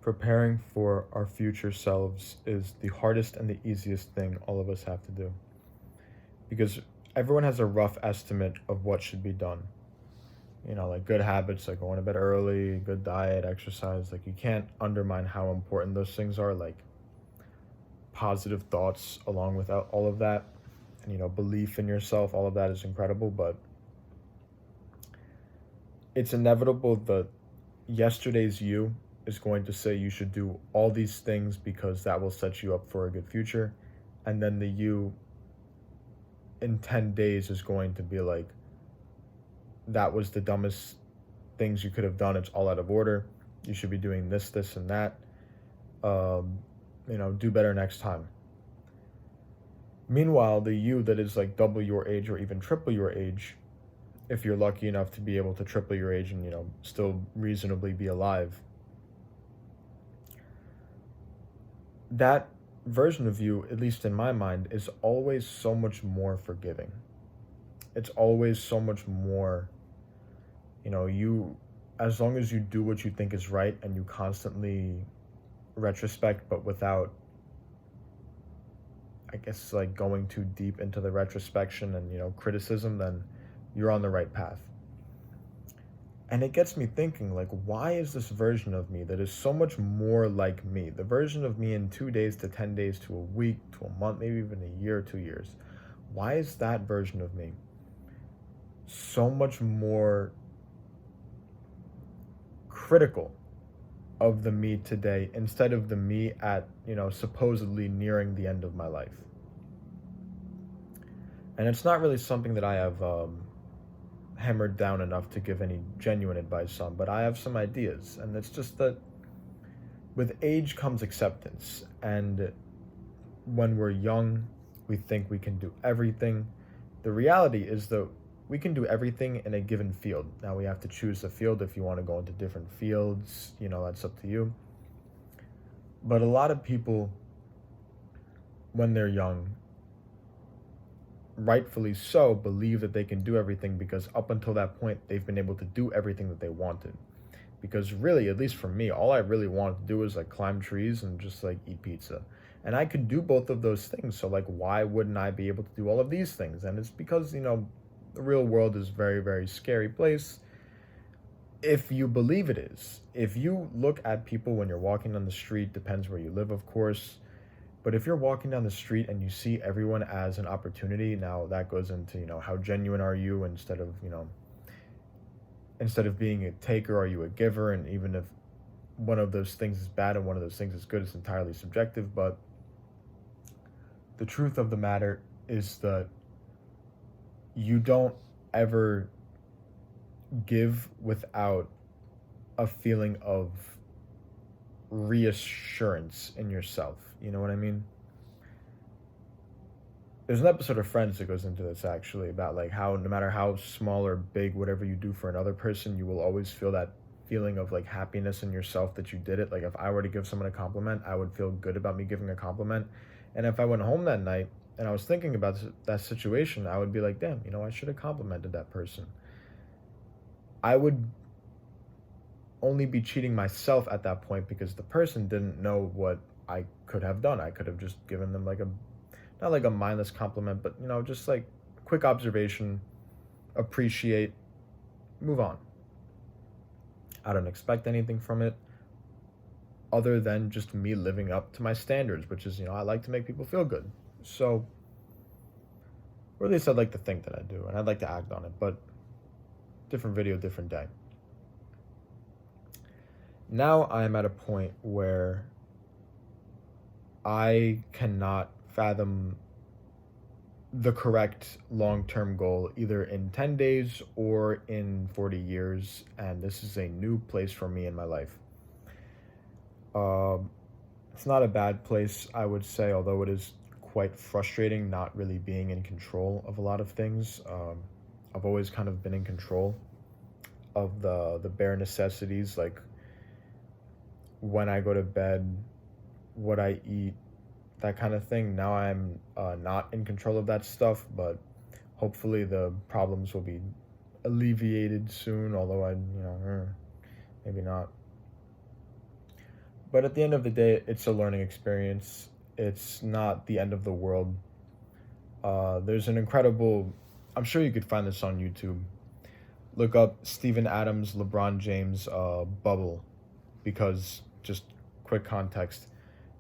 Preparing for our future selves is the hardest and the easiest thing all of us have to do. Because everyone has a rough estimate of what should be done. Like good habits, like going to bed early, good diet, exercise. Like you can't undermine how important those things are. Like positive thoughts along with all of that. And, belief in yourself, all of that is incredible. But it's inevitable that yesterday's you is going to say you should do all these things because that will set you up for a good future. And then the you in 10 days is going to be like, that was the dumbest things you could have done. It's all out of order. You should be doing this, this, and that. Do better next time. Meanwhile, the you that is like double your age or even triple your age, if you're lucky enough to be able to triple your age and, still reasonably be alive, that version of you, at least in my mind, is always so much more forgiving. It's always so much more, as long as you do what you think is right and you constantly retrospect, but without, I guess, like going too deep into the retrospection and, criticism, then you're on the right path. And it gets me thinking, like, why is this version of me that is so much more like me, the version of me in 2 days to 10 days to a week to a month, maybe even a year, 2 years, why is that version of me so much more critical of the me today instead of the me at, supposedly nearing the end of my life? And it's not really something that I have hammered down enough to give any genuine advice on, but I have some ideas. And it's just that with age comes acceptance. And when we're young, we think we can do everything. The reality is that we can do everything in a given field. Now we have to choose a field. If you want to go into different fields, that's up to you. But a lot of people, when they're young, rightfully so, believe that they can do everything because up until that point, they've been able to do everything that they wanted. Because really, at least for me, all I really wanted to do was like climb trees and just like eat pizza. And I could do both of those things. So like, why wouldn't I be able to do all of these things? And it's because, the real world is a very, very scary place. If you believe it is. If you look at people when you're walking on the street, depends where you live, of course. But if you're walking down the street and you see everyone as an opportunity, now that goes into, how genuine are you instead of being a taker, are you a giver? And even if one of those things is bad and one of those things is good, it's entirely subjective. But the truth of the matter is that you don't ever give without a feeling of reassurance in yourself. You know what I mean? There's an episode of Friends that goes into this actually about like how no matter how small or big whatever you do for another person, you will always feel that feeling of like happiness in yourself that you did it. Like if I were to give someone a compliment, I would feel good about me giving a compliment. And if I went home that night and I was thinking about that situation, I would be like, damn, I should have complimented that person. I would only be cheating myself at that point because the person didn't know what I could have done. I could have just given them like not like a mindless compliment, but just like quick observation, appreciate, move on. I don't expect anything from it other than just me living up to my standards, which is, I like to make people feel good. So, or at least I'd like to think that I do, and I'd like to act on it, but different video, different day. Now I am at a point where I cannot fathom the correct long-term goal either in 10 days or in 40 years, and this is a new place for me in my life. It's not a bad place, I would say, although it is quite frustrating not really being in control of a lot of things. I've always kind of been in control of the bare necessities, like when I go to bed, what I eat, that kind of thing. Now I'm not in control of that stuff, but hopefully the problems will be alleviated soon, although maybe not. But at the end of the day, it's a learning experience. It's not the end of the world. There's an incredible, I'm sure you could find this on YouTube. Look up Steven Adams, LeBron James bubble, because just quick context.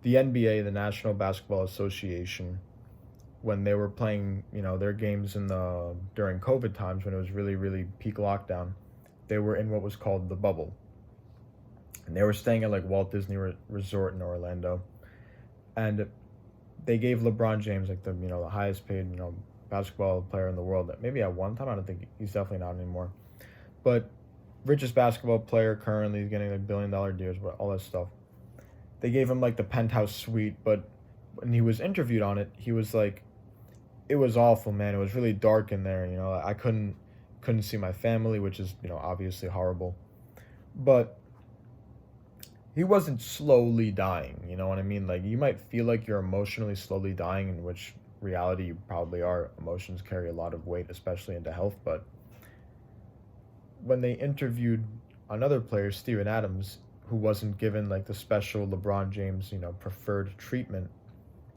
The NBA, the National Basketball Association, when they were playing, their games in the during COVID times when it was really, really peak lockdown, they were in what was called the bubble. And they were staying at like Walt Disney Resort in Orlando. And they gave LeBron James like the highest paid, basketball player in the world. Maybe at one time, I don't think he's definitely not anymore. But richest basketball player currently is getting like $1 billion deals, but all that stuff. They gave him like the penthouse suite, but when he was interviewed on it, he was like, "It was awful, man. It was really dark in there. I couldn't see my family, which is obviously horrible." But he wasn't slowly dying. You know what I mean? Like you might feel like you're emotionally slowly dying, in which reality you probably are. Emotions carry a lot of weight, especially into health. But when they interviewed another player, Steven Adams, who wasn't given like the special LeBron James, preferred treatment,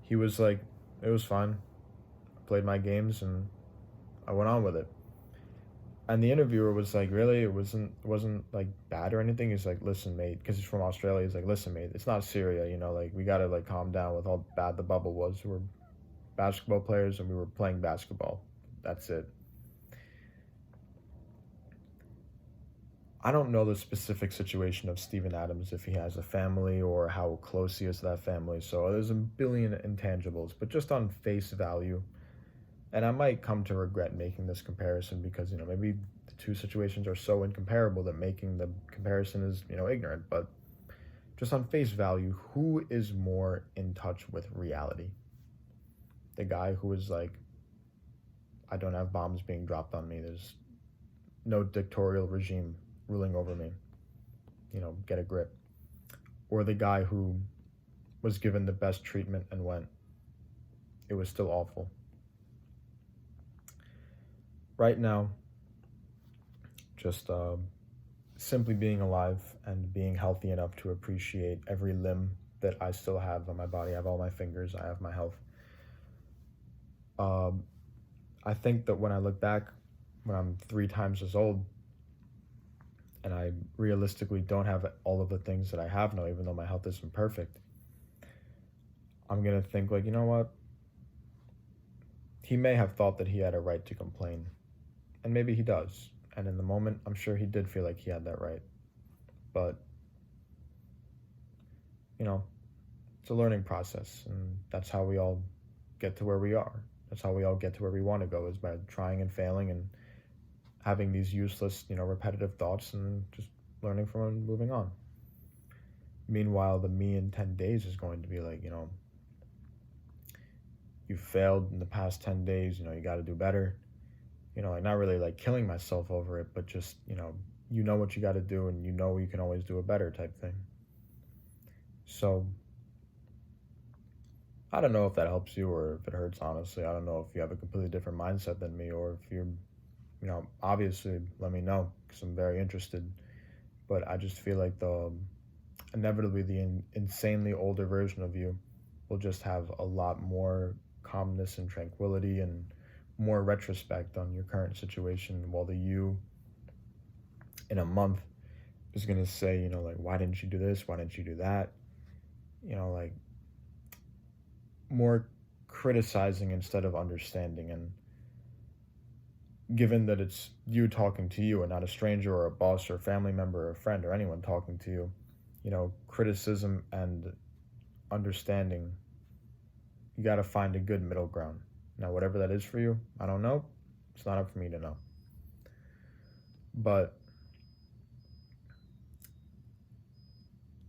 he was like, "It was fine. I played my games and I went on with it." And the interviewer was like, "Really? It wasn't like bad or anything?" He's like, "Listen, mate," because he's from Australia. He's like, "Listen, mate, it's not Syria. Like we gotta like calm down with how bad the bubble was. We're basketball players and we were playing basketball. That's it." I don't know the specific situation of Steven Adams, if he has a family or how close he is to that family. So there's a billion intangibles, but just on face value, and I might come to regret making this comparison because maybe the two situations are so incomparable that making the comparison is ignorant. But just on face value, who is more in touch with reality? The guy who is like, "I don't have bombs being dropped on me. There's no dictatorial regime ruling over me. Get a grip." Or the guy who was given the best treatment and went, "It was still awful." Right now, just simply being alive and being healthy enough to appreciate every limb that I still have on my body. I have all my fingers, I have my health. Um, I think that when I look back, when I'm 3 times as old, and I realistically don't have all of the things that I have now, even though my health isn't perfect, I'm going to think like, you know what? He may have thought that he had a right to complain, and maybe he does. And in the moment, I'm sure he did feel like he had that right. But, it's a learning process, and that's how we all get to where we are. That's how we all get to where we want to go, is by trying and failing and having these useless, repetitive thoughts and just learning from and moving on. Meanwhile, the me in 10 days is going to be like, you failed in the past 10 days, you got to do better. Like not really like killing myself over it, but just, what you got to do and you can always do it better type thing. So I don't know if that helps you or if it hurts, honestly. I don't know if you have a completely different mindset than me or if you're, obviously let me know because I'm very interested. But I just feel like inevitably the insanely older version of you will just have a lot more calmness and tranquility and more retrospect on your current situation, while the you in a month is going to say, like, "Why didn't you do this? Why didn't you do that?" Like more criticizing instead of understanding. And given that it's you talking to you and not a stranger or a boss or a family member or a friend or anyone talking to you, criticism and understanding, you got to find a good middle ground. Now, whatever that is for you, I don't know. It's not up for me to know. But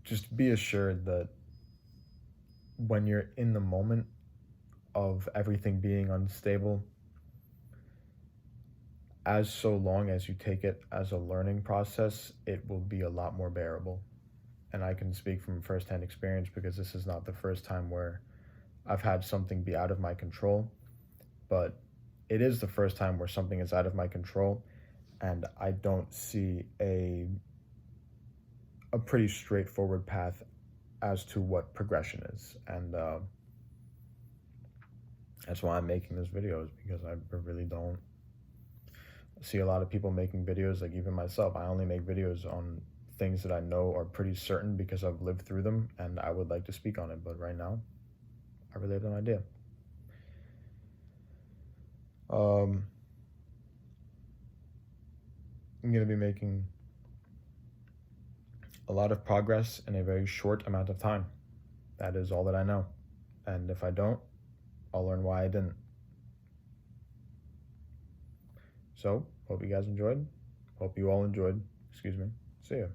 just be assured that when you're in the moment of everything being unstable, as so long as you take it as a learning process, it will be a lot more bearable. And I can speak from firsthand experience because this is not the first time where I've had something be out of my control, but it is the first time where something is out of my control and I don't see a pretty straightforward path as to what progression is. And that's why I'm making this videos, because I really don't see a lot of people making videos. Like, even myself, I only make videos on things that I know are pretty certain because I've lived through them, and I would like to speak on it. But right now, I really have no idea. I'm going to be making a lot of progress in a very short amount of time. That is all that I know. And if I don't, I'll learn why I didn't. So, hope you guys enjoyed. Hope you all enjoyed. Excuse me. See ya.